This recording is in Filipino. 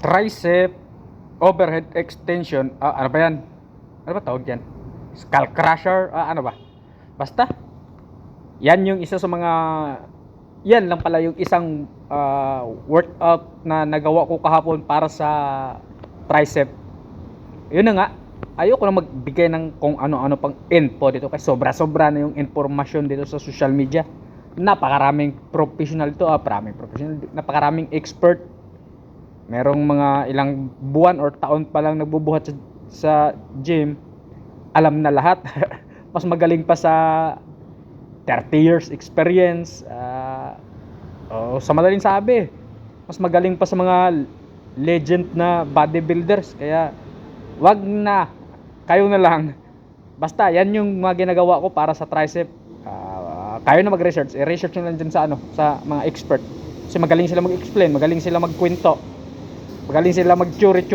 tricep overhead extension. Ano ba yan? Ano ba tawag yan? Skull crusher? Ano ba? Basta, yan yung isa sa mga, yan lang pala yung isang workout na nagawa ko kahapon para sa tricep. Yun na nga, ayoko na magbigay ng kung ano-ano pang info dito kasi sobra-sobra na yung informasyon dito sa social media. Napakaraming professional to, napakaraming expert. Merong mga ilang buwan or taon pa lang nagbubuhat sa gym, alam na lahat. Mas magaling pa sa 30 years experience. Sa madaling sabi, mas magaling pa sa mga legend na bodybuilders. Kaya wag na, kayo na lang. Basta yan yung mga ginagawa ko para sa tricep. Kayo na mag-research, i-research nyo lang dyan sa sa mga expert. Kasi magaling sila mag-explain, magaling sila magkwento, magaling sila mag-churi.